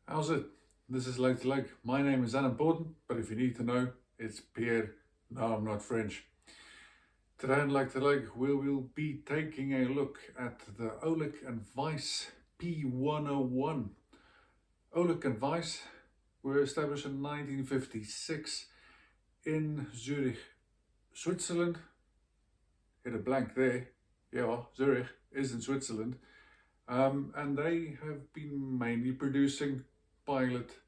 How's it? This is Leg to Leg. My name is unimportant, but if you need to know, it's Pierre. No, I'm not French. Today on Leg to Leg, we will be taking a look at the Ollech Wajs P-101. Ollech Wajs were established in 1956 in Zurich, Switzerland. Hit a blank there. Yeah, Zurich is in Switzerland. And they have been mainly producing pilot.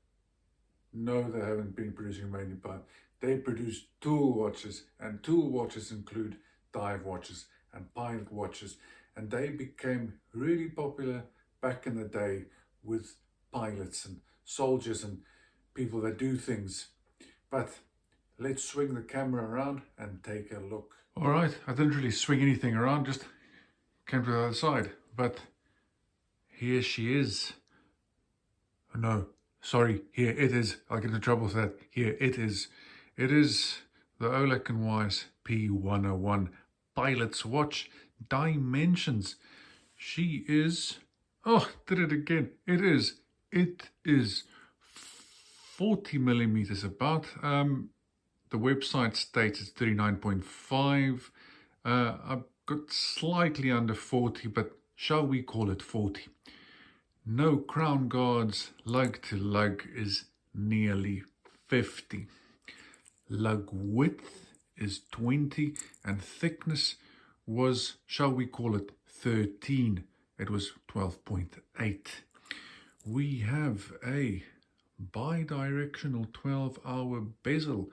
No, they haven't been producing mainly pilot. They produce tool watches, and tool watches include dive watches and pilot watches, and they became really popular back in the day with pilots and soldiers and people that do things. But let's swing the camera around and take a look. All right, I didn't really swing anything around, just came to the other side, but here she is. No, sorry, here it is. I'll get into trouble for that. Here it is. It is the Ollech Wajs P-101 pilot's watch. Dimensions. She is, oh, did it again. It is 40 millimeters about. The website states it's 39.5. I've got slightly under 40, but shall we call it 40? No crown guards, lug to lug is nearly 50. Lug width is 20 and thickness was, shall we call it 13? It was 12.8. We have a bi-directional 12-hour bezel,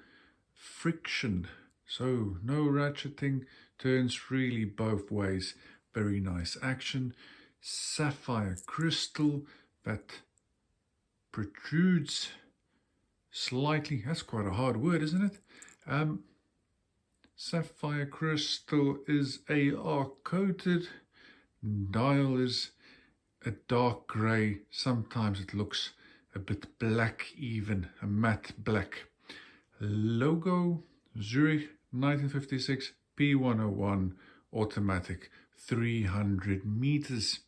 friction, so no ratcheting, turns really both ways. Very nice action. Sapphire crystal that protrudes slightly. That's quite a hard word, isn't it? Sapphire crystal is AR coated. Dial is a dark grey. Sometimes it looks a bit black, even a matte black. Logo Zurich 1956 P101 automatic 300 meters.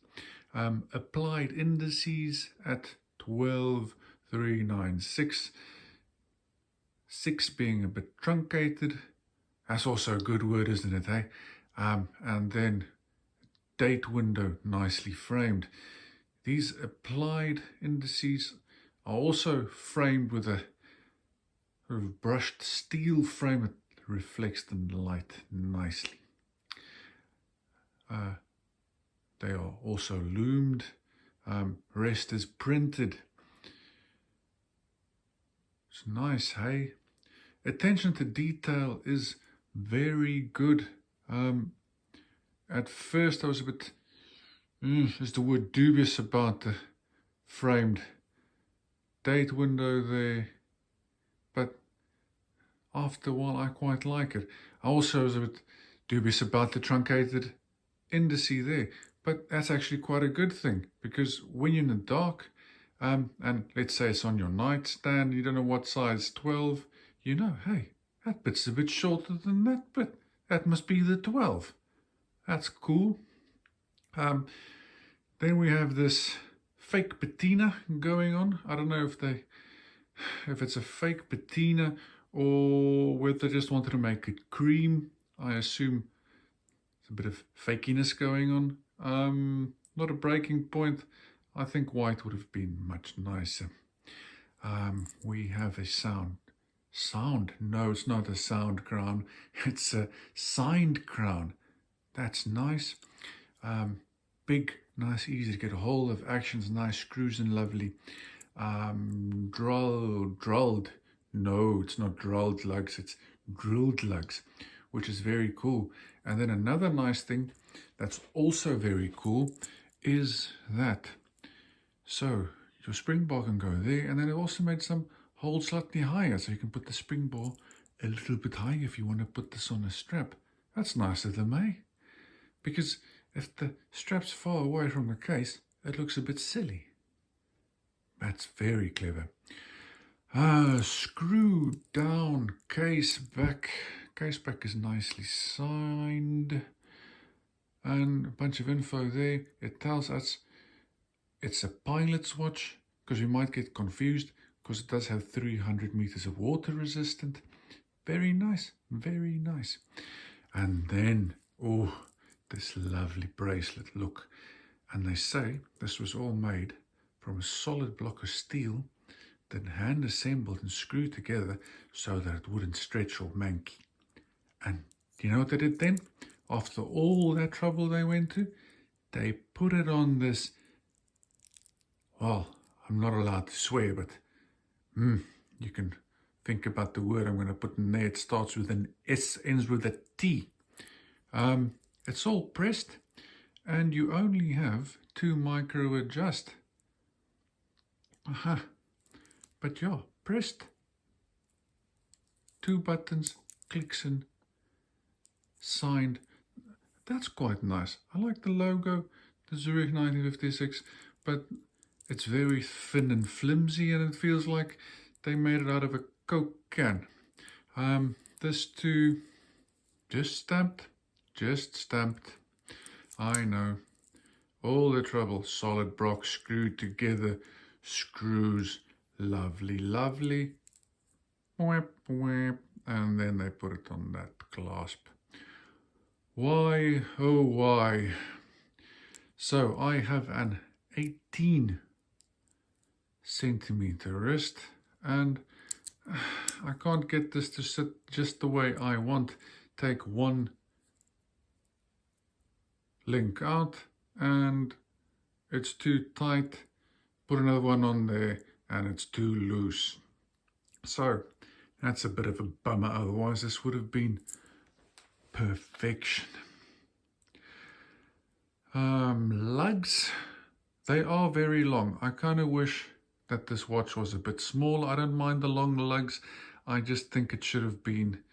Applied indices at 12,396. 6 being a bit truncated. That's also a good word, isn't it, eh? And then date window nicely framed. These applied indices are also framed with a sort of brushed steel frame that reflects the light nicely. They are also loomed. Rest is printed. It's nice, hey? Attention to detail is very good. At first I was a bit, is the word dubious about the framed date window there. But after a while I quite like it. I also was a bit dubious about the truncated indice there. But that's actually quite a good thing, because when you're in the dark, and let's say it's on your nightstand, you don't know what size 12, you know, hey, that bit's a bit shorter than that bit. That must be the 12. That's cool. Then we have this fake patina going on. I don't know if it's a fake patina or whether they just wanted to make it cream. I assume it's a bit of fakiness going on. Not a breaking point. I think white would have been much nicer. We have a sound. No, it's not a sound crown. It's a signed crown. That's nice. Big, nice, easy to get a hold of. Actions, nice screws and lovely. Drilled. No, it's not drilled lugs. It's drilled lugs, which is very cool. And then another nice thing that's also very cool is that. So your spring bar can go there, and then it also made some holes slightly higher, so you can put the spring bar a little bit higher if you want to put this on a strap. That's nice of them, eh? Because if the strap's far away from the case, it looks a bit silly. That's very clever. Screw down Caseback. Caseback is nicely signed. And a bunch of info there. It tells us it's a pilot's watch. because you might get confused, because it does have 300 meters of water resistant. Very nice, very nice. And then, oh, this lovely bracelet, look. And they say this was all made from a solid block of steel, then hand assembled and screwed together so that it wouldn't stretch or manky. And do you know what they did then? After all that trouble they went to, they put it on this, well, I'm not allowed to swear, but you can think about the word I'm going to put in there. It starts with an S, ends with a T. It's all pressed, and you only have 2 micro adjust. But yeah, pressed. 2 buttons, clicks in, signed. That's quite nice. I like the logo, the Zurich 1956, but it's very thin and flimsy, and it feels like they made it out of a Coke can. This too, just stamped. I know. All the trouble, solid block screwed together, screws, lovely, lovely. Whap, whap. And then they put it on that clasp. Why, oh why? So I have an 18 centimeter wrist, and I can't get this to sit just the way I want. Take one link out and it's too tight, put another one on there and it's too loose. So that's a bit of a bummer, otherwise this would have been perfection. Lugs, they are very long. I kind of wish that this watch was a bit smaller. I don't mind the long lugs. I just think it should have been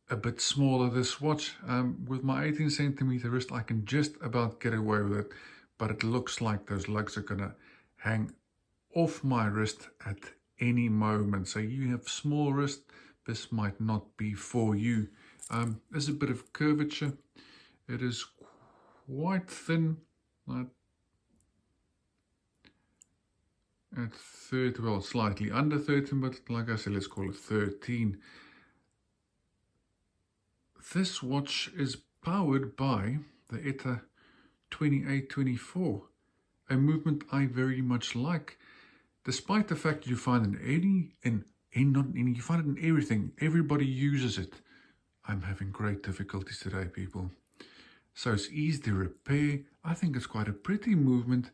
a bit smaller, this watch. With my 18 centimeter wrist, I can just about get away with it, but it looks like those lugs are gonna hang off my wrist at any moment. So you have small wrist, this might not be for you. There's a bit of curvature. It is quite thin, at 30, well, slightly under 13, but like I said, let's call it 13. This watch is powered by the ETA 2824, a movement I very much like, despite the fact you find you find it in everything. Everybody uses it. I'm having great difficulties today, people. So it's easy to repair. I think it's quite a pretty movement,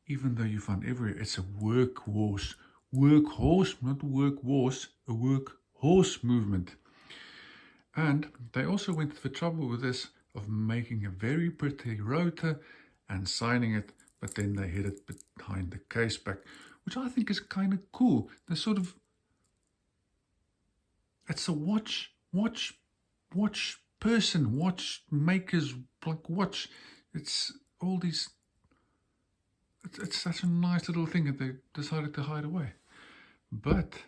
even though you find everywhere. It's a workhorse, not workhorse, a workhorse movement. And they also went to the trouble with this of making a very pretty rotor and signing it, but then they hid it behind the caseback, which I think is kind of cool. They're sort of, it's a watch person, watch makers, like watch. It's all these, it's such a nice little thing that they decided to hide away. But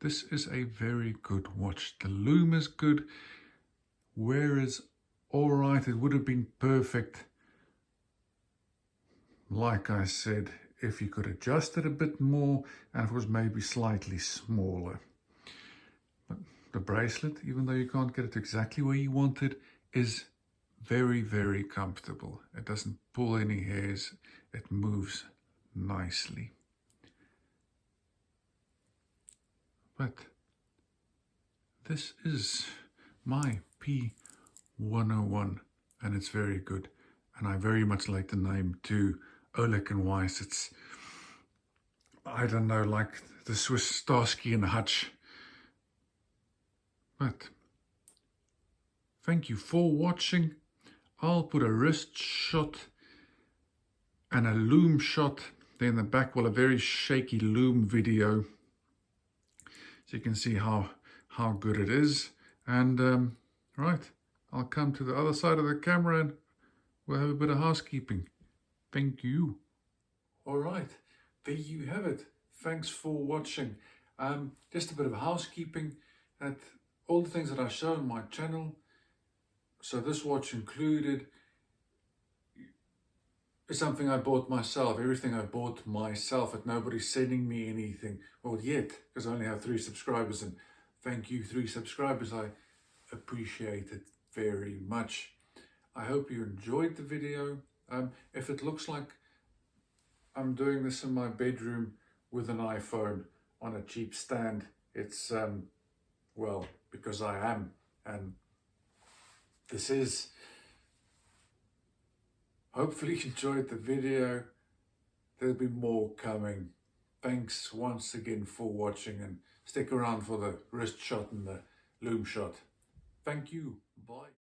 this is a very good watch. The loom is good. Wear is all right. It would have been perfect, like I said, if you could adjust it a bit more and it was maybe slightly smaller. But the bracelet, even though you can't get it exactly where you want it, is very, very comfortable. It doesn't pull any hairs. It moves nicely. But this is my P-101 and it's very good. And I very much like the name too, Ollech Wajs. It's, I don't know, like the Swiss Starsky and Hutch. But thank you for watching. I'll put a wrist shot and a loom shot there in the back, well, a very shaky loom video, so you can see how good it is. And right, I'll come to the other side of the camera and we'll have a bit of housekeeping. Thank you. All right, there you have it. Thanks for watching. Just a bit of housekeeping at all the things that I show on my channel. So this watch included, It's something I bought myself. Everything I bought myself, and nobody's sending me anything. Well, yet, because I only have 3 subscribers, and thank you 3 subscribers. I appreciate it very much. I hope you enjoyed the video. If it looks like I'm doing this in my bedroom with an iPhone on a cheap stand, it's, well, because I am, and this is. Hopefully you enjoyed the video. There'll be more coming. Thanks once again for watching, and stick around for the wrist shot and the loom shot. Thank you. Bye.